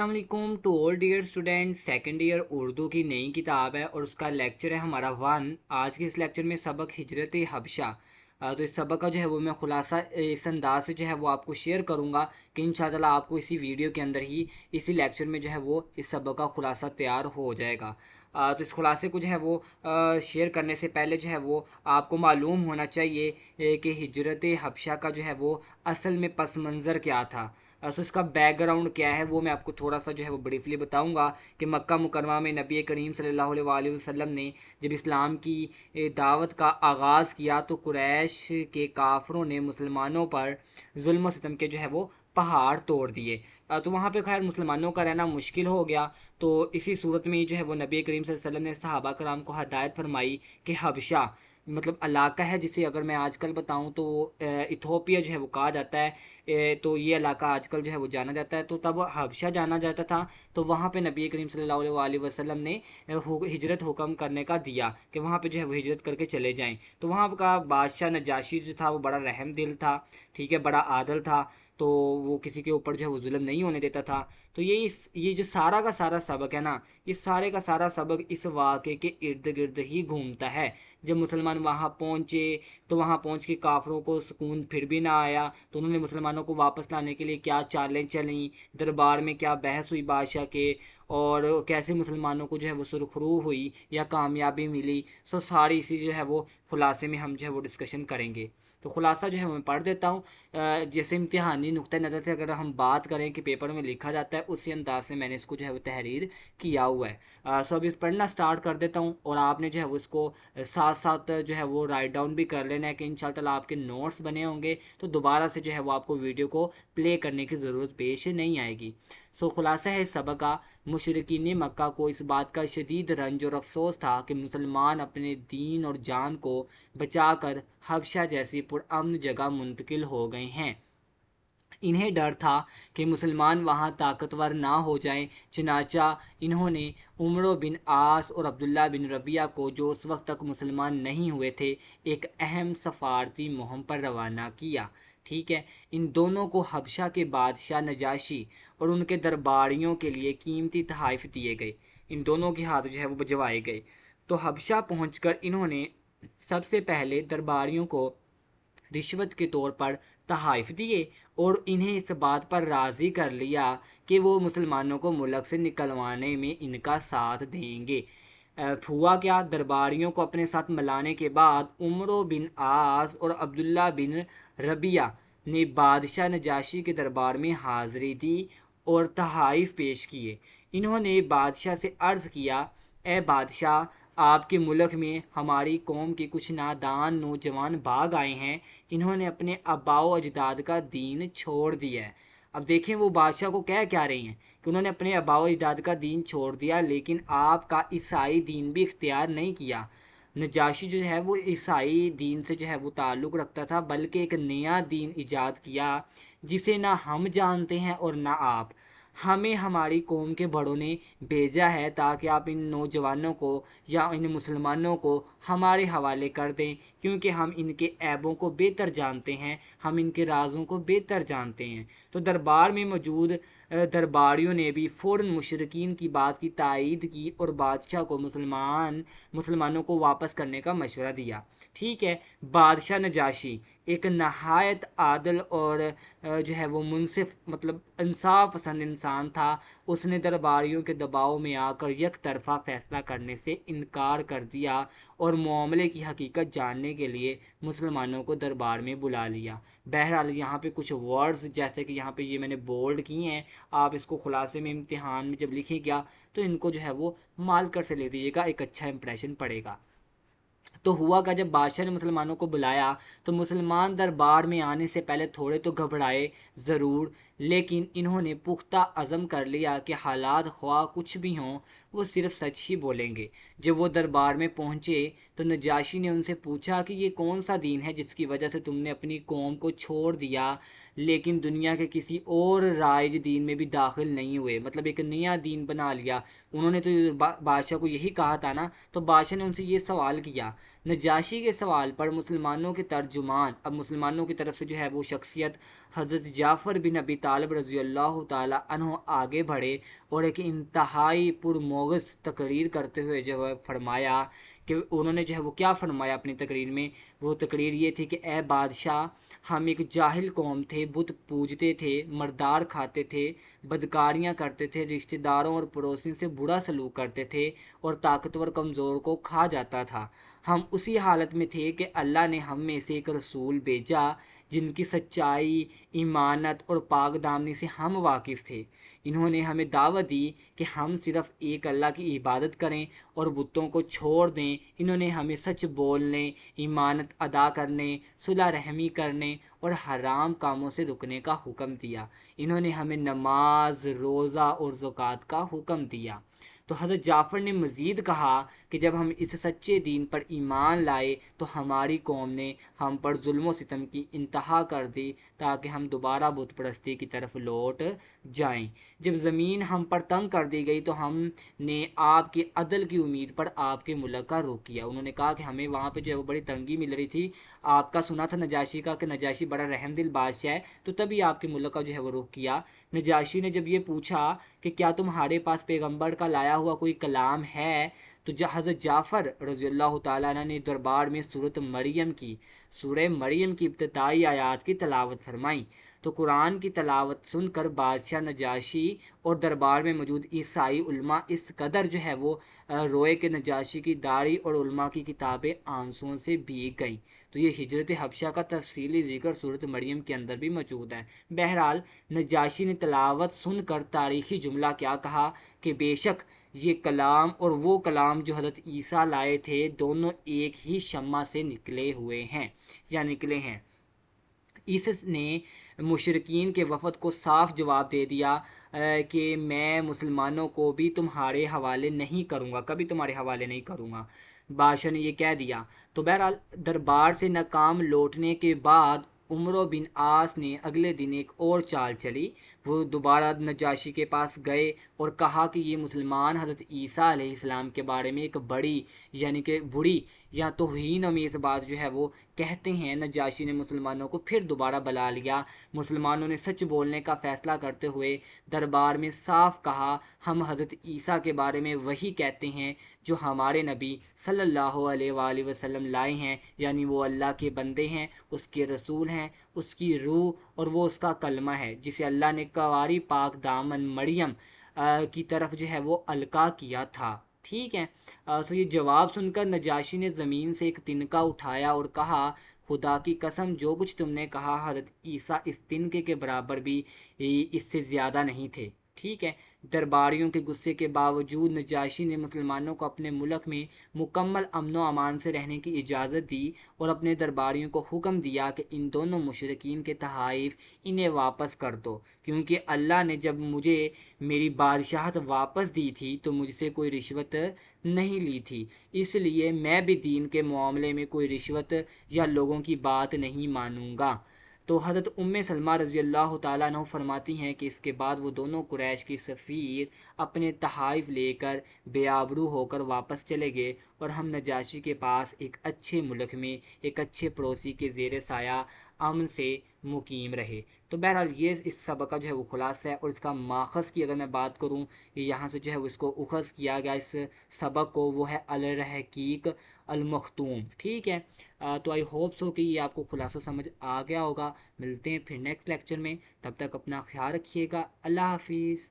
अस्सलाम वालेकुम to all dear student. Second year Urdu की नई किताब है और उसका लेक्चर है हमारा 1। आज के इस लेक्चर में सबक हिजरत हबशा। तो इस सबक का जो है वो मैं खुलासा इस अंदाज से जो है वो आपको शेयर करूँगा कि इंशाअल्लाह आपको इसी वीडियो के अंदर ही इसी लेक्चर में जो है वो इस सबक का खुलासा तैयार हो जाएगा। तो इस खुलासे को जो है वो शेयर करने से पहले जो है वो आपको मालूम होना चाहिए कि हिजरत हबशा का जो है वो असल में पस मंज़र क्या था। सो इसका बैकग्राउंड क्या है वो मैं आपको थोड़ा सा जो है वो ब्रीफली बताऊंगा कि मक्का मुकरमा में नबी करीम सल्लल्लाहु अलैहि वसल्लम ने जब इस्लाम की दावत का आगाज़ किया तो कुरैश के काफरों ने मुसलमानों पर जुल्म सितम के जो है वो पहाड़ तोड़ दिए। तो वहाँ पे खैर मुसलमानों का रहना मुश्किल हो गया। तो इसी सूरत में जो है वो नबी करीम सल्लल्लाहु अलैहि वसल्लम ने सहाबा कराम को हदायत फरमाई कि हबशा मतलब इलाका है जिसे अगर मैं आजकल बताऊं तो इथोपिया जो है वो कहा जाता है। तो ये इलाका आजकल जो है वो जाना जाता है, तो तब हबशा जाना जाता था। तो वहाँ पे नबी करीम सल्लल्लाहु अलैहि वसल्लम ने हिजरत हुक्म करने का दिया कि वहाँ पे जो है वो हिजरत करके चले जाएं। तो वहाँ का बादशाह नजाशी जो था वो बड़ा रहम दिल था, ठीक है, बड़ा आदल था। तो वो किसी के ऊपर जो है वो जुल्म नहीं होने देता था। तो ये जो सारा का सारा सबक है ना, ये सारे का सारा सबक इस वाक़े के इर्द गिर्द ही घूमता है। जब मुसलमान वहाँ पहुँचे तो वहाँ पहुँच के काफरों को सुकून फिर भी ना आया, तो उन्होंने मुसलमानों को वापस लाने के लिए क्या चालें चलीं, दरबार में क्या बहस हुई बादशाह के, और कैसे मुसलमानों को जो है वो सुरखरू हुई या कामयाबी मिली। सो सारी इसी जो है वो खुलासे में हम जो है वो डिस्कशन करेंगे। तो खुलासा जो है मैं पढ़ देता हूँ। जैसे इम्तिहानी नुक्ता नज़र से अगर हम बात करें कि पेपर में लिखा जाता है, उसी अंदाज से मैंने इसको जो है वो तहरीर किया हुआ है। सो अभी पढ़ना स्टार्ट कर देता हूँ और आपने जो है वो इसको साथ साथ जो है वो राइट डाउन भी कर लेना है कि इंशाअल्लाह आपके नोट्स बने होंगे तो दोबारा से जो है वो आपको वीडियो को प्ले करने की ज़रूरत पेश नहीं आएगी। सो खुलासा है इस सबक का, मुशरिकीन मक्का को इस बात का शदीद रंज और अफसोस था कि मुसलमान अपने दीन और जान को बचाकर हबशा जैसी पुरअमन जगह मुंतकिल हो गए हैं। इन्हें डर था कि मुसलमान वहाँ ताकतवर ना हो जाएं, चनाचा इन्होंने उमर बिन आस और अब्दुल्ला बिन रबिया को, जो उस वक्त तक मुसलमान नहीं हुए थे, एक अहम सफारती मुहिम पर रवाना किया। ठीक है, इन दोनों को हबशा के बादशाह नजाशी और उनके दरबारियों के लिए कीमती तहाइफ दिए गए। इन दोनों के हाथ जो है वो भिजवाए गए। तो हबशा पहुंचकर इन्होंने सबसे पहले दरबारियों को रिश्वत के तौर पर तहाइफ दिए और इन्हें इस बात पर राज़ी कर लिया कि वो मुसलमानों को मुल्क से निकलवाने में इनका साथ देंगे। हुआ क्या, दरबारियों को अपने साथ मिलाने के बाद उमर बिन आस और अब्दुल्ला बिन रबिया ने बादशाह नजाशी के दरबार में हाज़िरी दी और तहाइफ पेश किए। इन्होंने बादशाह से अर्ज़ किया, ए बादशाह, आपके मुल्क में हमारी कौम के कुछ नादान नौजवान भाग आए हैं। इन्होंने अपने आबाओ अजदाद का दीन छोड़ दिया है। अब देखें वो बादशाह को कह क्या रहे हैं कि उन्होंने अपने आबाओ अजदाद का दीन छोड़ दिया, लेकिन आपका ईसाई दीन भी इख्तियार नहीं किया। नजाशी जो है वो ईसाई दीन से जो है वो ताल्लुक़ रखता था, बल्कि एक नया दीन ईजाद किया जिसे ना हम जानते हैं और ना आप। हमें हमारी कौम के बड़ों ने भेजा है ताकि आप इन नौजवानों को या इन मुसलमानों को हमारे हवाले कर दें, क्योंकि हम इनके ऐबों को बेहतर जानते हैं, हम इनके राज़ों को बेहतर जानते हैं। तो दरबार में मौजूद दरबारियों ने भी फ़ौरन मुशरिकीन की बात की तायीद की और बादशाह को मुसलमानों को वापस करने का मशवरा दिया। ठीक है, बादशाह नजाशी एक नहायत आदल और जो है वो मुनसिफ मतलब इंसाफ पसंद इंसान था। उसने दरबारियों के दबाव में आकर एक तरफा फ़ैसला करने से इनकार कर दिया और मामले की हकीकत जानने के लिए मुसलमानों को दरबार में बुला लिया। बहरहाल यहाँ पे कुछ वर्ड्स जैसे कि यहाँ पे ये मैंने बोल्ड किए हैं, आप इसको खुलासे में इम्तिहान में जब लिखिएगा तो इनको जो है वो मार्कर से लिख दीजिएगा, एक अच्छा इंप्रेशन पड़ेगा। तो हुआ क्या, जब बादशाह ने मुसलमानों को बुलाया तो मुसलमान दरबार में आने से पहले थोड़े तो घबराए ज़रूर, लेकिन इन्होंने पुख्ता अज़म कर लिया कि हालात ख्वाह कुछ भी हों وہ صرف سچ ہی بولیں گے۔ جب وہ دربار میں پہنچے تو نجاشی نے ان سے پوچھا کہ یہ کون سا دین ہے جس کی وجہ سے تم نے اپنی قوم کو چھوڑ دیا لیکن دنیا کے کسی اور رائج دین میں بھی داخل نہیں ہوئے، مطلب ایک نیا دین بنا لیا۔ انہوں نے تو بادشاہ کو یہی کہا تھا نا، تو بادشاہ نے ان سے یہ سوال کیا۔ نجاشی کے سوال پر مسلمانوں کے ترجمان، اب مسلمانوں کی طرف سے جو ہے وہ شخصیت حضرت جعفر بن ابی طالب رضی اللہ تعالی عنہ آگے بڑھے اور ایک انتہائی پرمغز تقریر کرتے ہوئے جو ہے فرمایا کہ انہوں نے جو ہے وہ کیا فرمایا اپنی تقریر میں، وہ تقریر یہ تھی کہ اے بادشاہ، ہم ایک جاہل قوم تھے، بت پوجتے تھے، مردار کھاتے تھے، بدکاریاں کرتے تھے، رشتہ داروں اور پڑوسیوں سے برا سلوک کرتے تھے اور طاقتور کمزور کو کھا جاتا تھا۔ ہم اسی حالت میں تھے کہ اللہ نے ہم میں سے ایک رسول بھیجا جن کی سچائی، ایمانت اور پاک دامنی سے ہم واقف تھے۔ انہوں نے ہمیں دعوت دی کہ ہم صرف ایک اللہ کی عبادت کریں اور بتوں کو چھوڑ دیں۔ انہوں نے ہمیں سچ بولنے، ایمانت ادا کرنے، صلح رحمی کرنے اور حرام کاموں سے رکنے کا حکم دیا۔ انہوں نے ہمیں نماز، روزہ اور زکوٰۃ کا حکم دیا۔ تو حضرت جعفر نے مزید کہا کہ جب ہم اس سچے دین پر ایمان لائے تو ہماری قوم نے ہم پر ظلم و ستم کی انتہا کر دی تاکہ ہم دوبارہ بت پرستی کی طرف لوٹ جائیں۔ جب زمین ہم پر تنگ کر دی گئی تو ہم نے آپ کے عدل کی امید پر آپ کے ملک کا رخ کیا۔ انہوں نے کہا کہ ہمیں وہاں پہ جو ہے وہ بڑی تنگی مل رہی تھی، آپ کا سنا تھا نجاشی کا کہ نجاشی بڑا رحم دل بادشاہ ہے، تو تبھی آپ کے ملک کا جو ہے وہ رخ کیا۔ نجاشی نے جب یہ پوچھا کہ کیا تمہارے پاس پیغمبر کا لایا ہوا کوئی کلام ہے، تو حضرت جعفر رضی اللہ تعالیٰ عنہ نے دربار میں سورہ مریم کی ابتدائی آیات کی تلاوت فرمائی۔ تو قرآن کی تلاوت سن کر بادشاہ نجاشی اور دربار میں موجود عیسائی علماء اس قدر جو ہے وہ روئے کہ نجاشی کی داڑھی اور علماء کی کتابیں آنسوؤں سے بھیگ گئیں۔ تو یہ ہجرت حبشہ کا تفصیلی ذکر سورۃ مریم کے اندر بھی موجود ہے۔ بہرحال نجاشی نے تلاوت سن کر تاریخی جملہ کیا کہا کہ بے شک یہ کلام اور وہ کلام جو حضرت عیسیٰ لائے تھے دونوں ایک ہی شمع سے نکلے ہوئے ہیں یا نکلے ہیں۔ اس نے مشرکین کے وفد کو صاف جواب دے دیا کہ میں مسلمانوں کو بھی تمہارے حوالے نہیں کروں گا، کبھی تمہارے حوالے نہیں کروں گا، بادشاہ نے یہ کہہ دیا۔ تو بہرحال دربار سے ناکام لوٹنے کے بعد عمرو بن عاص نے اگلے دن ایک اور چال چلی۔ وہ دوبارہ نجاشی کے پاس گئے اور کہا کہ یہ مسلمان حضرت عیسیٰ علیہ السلام کے بارے میں ایک بڑی یعنی کہ بری یا توہین امیز بات جو ہے وہ کہتے ہیں۔ نجاشی نے مسلمانوں کو پھر دوبارہ بلا لیا۔ مسلمانوں نے سچ بولنے کا فیصلہ کرتے ہوئے دربار میں صاف کہا، ہم حضرت عیسیٰ کے بارے میں وہی کہتے ہیں جو ہمارے نبی صلی اللہ علیہ وآلہ وسلم لائے ہیں، یعنی وہ اللہ کے بندے ہیں، اس کے رسول ہیں، اس کی روح اور وہ اس کا کلمہ ہے جسے اللہ نے کنواری پاک دامن مریم کی طرف جو ہے وہ القا کیا تھا۔ ٹھیک ہے، سو یہ جواب سن کر نجاشی نے زمین سے ایک تنکا اٹھایا اور کہا، خدا کی قسم جو کچھ تم نے کہا حضرت عیسیٰ اس تنکے کے برابر بھی اس سے زیادہ نہیں تھے۔ ٹھیک ہے، درباریوں کے غصے کے باوجود نجاشی نے مسلمانوں کو اپنے ملک میں مکمل امن و امان سے رہنے کی اجازت دی اور اپنے درباریوں کو حکم دیا کہ ان دونوں مشرکین کے تحائف انہیں واپس کر دو، کیونکہ اللہ نے جب مجھے میری بادشاہت واپس دی تھی تو مجھ سے کوئی رشوت نہیں لی تھی، اس لیے میں بھی دین کے معاملے میں کوئی رشوت یا لوگوں کی بات نہیں مانوں گا۔ تو حضرت سلمہ رضی اللہ تعالیٰ عنہ فرماتی ہیں کہ اس کے بعد وہ دونوں قریش کی سفیر اپنے تحائف لے کر بے آبرو ہو کر واپس چلے گئے اور ہم نجاشی کے پاس ایک اچھے ملک میں ایک اچھے پڑوسی کے زیر سایہ امن سے مقیم رہے۔ تو بہرحال یہ اس سبق کا جو ہے وہ خلاصہ ہے، اور اس کا ماخذ کی اگر میں بات کروں، یہاں سے جو ہے اس کو اخذ کیا گیا اس سبق کو، وہ ہے الرحقیق المختوم۔ ٹھیک ہے، تو آئی ہوپ سو کہ یہ آپ کو خلاصہ سمجھ آ گیا ہوگا۔ ملتے ہیں پھر نیکسٹ لیکچر میں، تب تک اپنا خیال رکھیے گا۔ اللہ حافظ۔